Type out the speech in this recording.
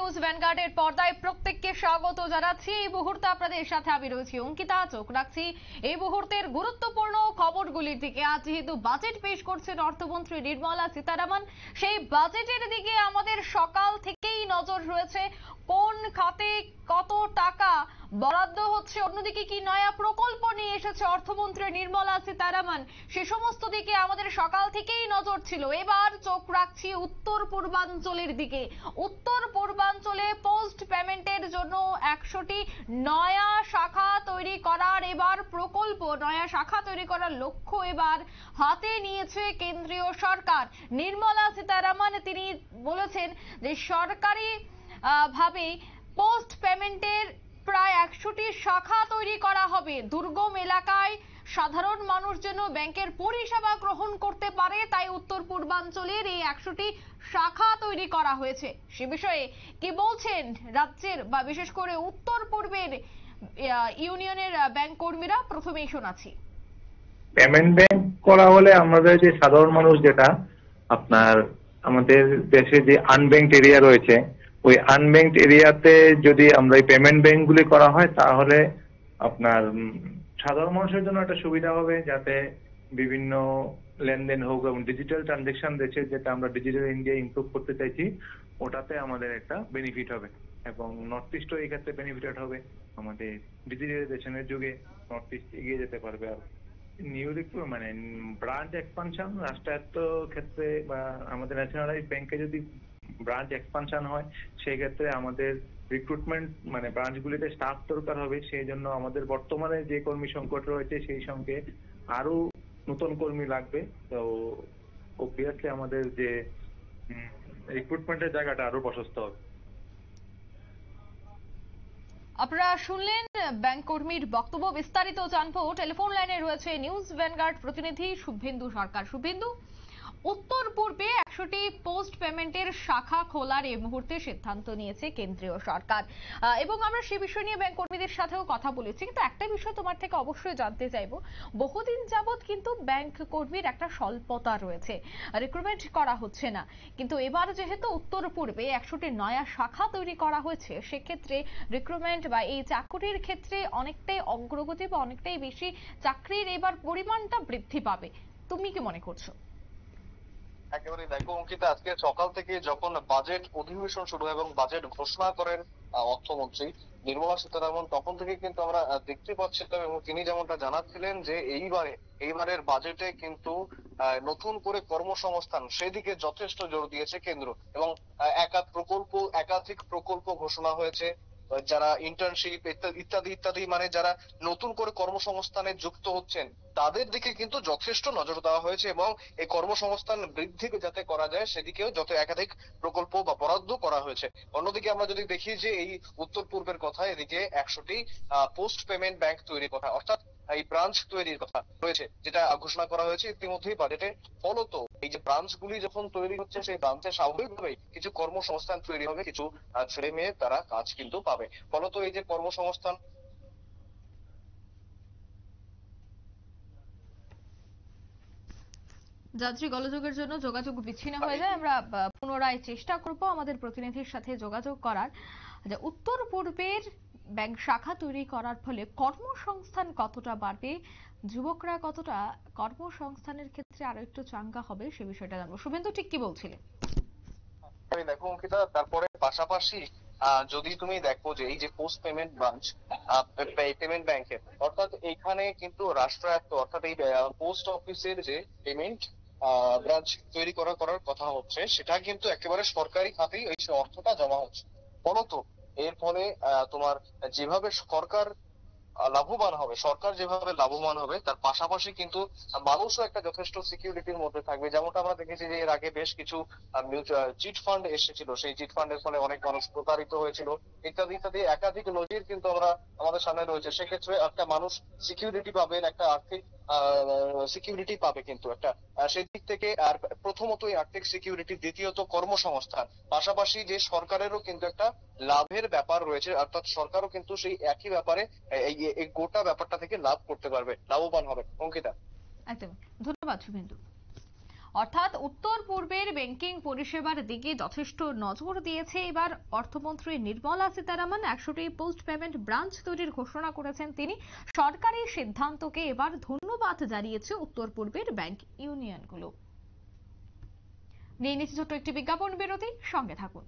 News ভ্যানগার্ডের পর্দায় প্রত্যেককে স্বাগত জানাচ্ছি। এই মুহূর্তে আপনাদের সাথে আমি রয়েছি অঙ্কিতা। চোখ রাখছি এই মুহূর্তের গুরুত্বপূর্ণ খবরগুলির দিকে। আজ যেহেতু বাজেট পেশ করছেন অর্থমন্ত্রী নির্মলা সীতারামন, সেই বাজেটের দিকে আমাদের সকাল থেকেই নজর রয়েছে। কোন খাতে কত টাকা বরাদ্দ হচ্ছে, অন্যদিকে কি নয়া প্রকল্প নিয়ে এসেছে অর্থমন্ত্রী নির্মলা সীতারামন, সে সমস্ত দিকে আমাদের সকাল থেকেই নজর ছিল। এবার চোখ রাখছি উত্তর পূর্বাঞ্চলের দিকে। উত্তর পূর্বাঞ্চলে পোস্ট পেমেন্টের জন্য 100টি নয়া শাখা তৈরি করার এবার প্রকল্প, নয়া শাখা তৈরি করার লক্ষ্য এবার হাতে নিয়েছে কেন্দ্রীয় সরকার। নির্মলা সীতারামন তিনি বলেছেন যে সরকারি ভাবে পোস্ট পেমেন্টের প্রায় 100টি শাখা তৈরি করা হবে। দুর্গম এলাকায় সাধারণ মানুষ যেন ব্যাংকের পরিষেবা গ্রহণ করতে পারে, তাই উত্তর পূর্বাঞ্চলের এই 100টি শাখা তৈরি করা হয়েছে। সে বিষয়ে কি বলছেন রাজ্যের বা বিশেষ করে উত্তর পূর্বের ইউনিয়নের ব্যাংক কর্মীরা, প্রথমেই শোনাচ্ছি। পেমেন্ট ব্যাংক করা হলে আমাদের যে সাধারণ মানুষ, যেটা আপনার আমাদের দেশে যে আনব্যাংকড এরিয়া রয়েছে, ওই আনব্যাংকড এরিয়াতে যদি আমরা এই পেমেন্ট ব্যাংকগুলি করা হয়, তাহলে আপনার সাধারণ মানুষের জন্য একটা সুবিধা হবে, যাতে বিভিন্ন লেনদেন হোক এবং ডিজিটাল ট্রানজেকশন দেশে, যেটা আমরা ডিজিটাল ইন্ডিয়া ইমপ্রুভ করতে চাইছি, ওটাতে আমাদের একটা বেনিফিট হবে এবং নর্থ ইস্টও এই ক্ষেত্রে বেনিফিটেড হবে। আমাদের ডিজিটালাইজেশনের যুগে নর্থ ইস্ট এগিয়ে যেতে পারবে। আর নিউ মানে ব্রাঞ্চ এক্সপানশন রাষ্ট্রায়ত্ত ক্ষেত্রে বা আমাদের ন্যাশনালাইজ ব্যাংকে যদি ব্রাঞ্চ এক্সপানশন হয়, সেই ক্ষেত্রে আমাদের রিক্রুটমেন্ট মানে ব্রাঞ্চগুলিতে স্টাফ দরকার হবে। সেই জন্য আমাদের বর্তমানে যে কর্মী সংকট রয়েছে, সেই সঙ্গে আরো নতুন কর্মী লাগবে। তো অবভিয়াসলি আমাদের যে রিক্রুটমেন্টের জায়গাটা আরো প্রশস্ত হবে। আপনারা শুনলেন ব্যাংক কর্মীর বক্তব্য। বিস্তারিত জানবো, টেলিফোন লাইনে রয়েছে নিউজ ভ্যানগার্ড প্রতিনিধি শুভেন্দু সরকার। শুভেন্দু, উত্তর পূর্বে 100টি পোস্ট পেমেন্টের শাখা খোলার এই মুহূর্তে সিদ্ধান্ত নিয়েছে কেন্দ্রীয় সরকার, এবং আমরা সে বিষয় নিয়ে ব্যাংক কর্মীদের সাথেও কথা বলেছি। কিন্তু একটা বিষয় তোমার থেকে অবশ্যই জানতে চাইবো, বহুদিন যাবৎ কিন্তু ব্যাংক কর্মীর একটা স্বল্পতা রয়েছে, রিক্রুটমেন্ট করা হচ্ছে না। কিন্তু এবার যেহেতু উত্তর পূর্বে 100টি নয়া শাখা তৈরি করা হয়েছে, সেক্ষেত্রে রিক্রুটমেন্ট বা এই চাকরির ক্ষেত্রে অনেকটাই অগ্রগতি বা অনেকটাই বেশি চাকরির এবার পরিমাণটা বৃদ্ধি পাবে। তুমি কি মনে করছো? একেবারে দেখো অঙ্কিতা, আজকে সকাল থেকে যখন বাজেট অধিবেশন শুরু হয় এবং বাজেট ঘোষণা করেন অর্থমন্ত্রী নির্মলা সীতারামন, তখন থেকে কিন্তু আমরা দেখতে পাচ্ছিলাম এবং তিনি যেমনটা জানাচ্ছিলেন যে এইবারের বাজেটে কিন্তু নতুন করে কর্মসংস্থান সেদিকে যথেষ্ট জোর দিয়েছে কেন্দ্র এবং একাধিক প্রকল্প ঘোষণা হয়েছে। যারা ইন্টার্নশিপ ইত্যাদি ইত্যাদি মানে যারা নতুন করে কর্মসংস্থানে যুক্ত হচ্ছেন, তাদের দিকে কিন্তু যথেষ্ট নজর দেওয়া হয়েছে এবং এই কর্মসংস্থান বৃদ্ধি যাতে করা যায় সেদিকেও যত একাধিক প্রকল্প বা বরাদ্দ করা হয়েছে। অন্যদিকে আমরা যদি দেখি যে এই উত্তর পূর্বের কথা, এদিকে 100টি পোস্ট পেমেন্ট ব্যাংক তৈরির কথা, অর্থাৎ এই ব্রাঞ্চ তৈরির কথা রয়েছে, যেটা ঘোষণা করা হয়েছে ইতিমধ্যেই বাজেটে। ফলত এই যে ব্রাঞ্চ গুলি যখন তৈরি হচ্ছে, সেই ব্রাঞ্চে স্বাভাবিকভাবেই কিছু কর্মসংস্থান তৈরি হবে, কিছু ছেলে মেয়ে তারা কাজ কিন্তু পাবে। ফলত এই যে কর্মসংস্থান যাত্রী গোলযোগের জন্য যোগাযোগ বিচ্ছিন্ন হয়ে যায়। আমরা পুনরায় চেষ্টা করব আমাদের প্রতিনিধির সাথে যোগাযোগ করার। যে উত্তর পূর্বের ব্যাংক শাখা তৈরি করার ফলে কর্মসংস্থান কতটা বাড়বে, যুবকরা কতটা কর্মসংস্থানের ক্ষেত্রে আরো একটু চাঙ্গা হবে, সে বিষয়টা জানবো। শুভেন্দু, ঠিক কি বলছিলেন? দেখো অঙ্কিতা, তারপরে পাশাপাশি যদি তুমি দেখো যে এই যে পোস্ট পেমেন্ট ব্রাঞ্চ পেমেন্ট ব্যাংকের, অর্থাৎ এইখানে কিন্তু রাষ্ট্রায়ত্ত অর্থাৎ এই পোস্ট অফিসের যে পেমেন্ট ব্রাঞ্চ তৈরি করার কথা হচ্ছে, সেটা কিন্তু একেবারে সরকারি খাতেই এই অর্থটা জমা হচ্ছে। ফলত এর ফলে তোমার যেভাবে সরকার যেভাবে লাভবান হবে, তার পাশাপাশি কিন্তু মানুষও একটা যথেষ্ট সিকিউরিটির মধ্যে থাকবে। যেমনটা আমরা দেখেছি যে এর আগে বেশ কিছু চিট ফান্ড এসেছিল, সেই চিট ফান্ডের ফলে অনেক মানুষ প্রতারিত হয়েছিল, ইত্যাদি ইত্যাদি একাধিক নজির কিন্তু আমাদের সামনে রয়েছে। সেক্ষেত্রে একটা মানুষ সিকিউরিটি পাবেন, একটা আর্থিক সিকিউরিটি পাবে কিন্তু একটা সেই দিক থেকে। আর প্রথমত এই আর্থিক সিকিউরিটি, দ্বিতীয়ত কর্মসংস্থান, পাশাপাশি যে সরকারেরও কিন্তু একটা লাভের ব্যাপার রয়েছে, অর্থাৎ সরকারও কিন্তু সেই একই ব্যাপারে এই গোটা ব্যাপারটা থেকে লাভ করতে পারবে, লাভবান হবে। অঙ্কিতা, একদম ধন্যবাদ শুভেন্দু। অর্থাৎ উত্তর পূর্বের ব্যাংকিং পরিষেবার দিকে যথেষ্ট নজর দিয়েছে এবার অর্থমন্ত্রী নির্মলা সীতারামন। 100টি পোস্ট পেমেন্ট ব্রাঞ্চ তৈরির ঘোষণা করেছেন তিনি। সরকারি সিদ্ধান্তকে এবার ধন্যবাদ জানিয়েছে উত্তর পূর্বের ব্যাংক ইউনিয়নগুলো। নিয়ে নিচ্ছে ছোট্ট একটি বিজ্ঞাপন বিরতি, সঙ্গে থাকুন।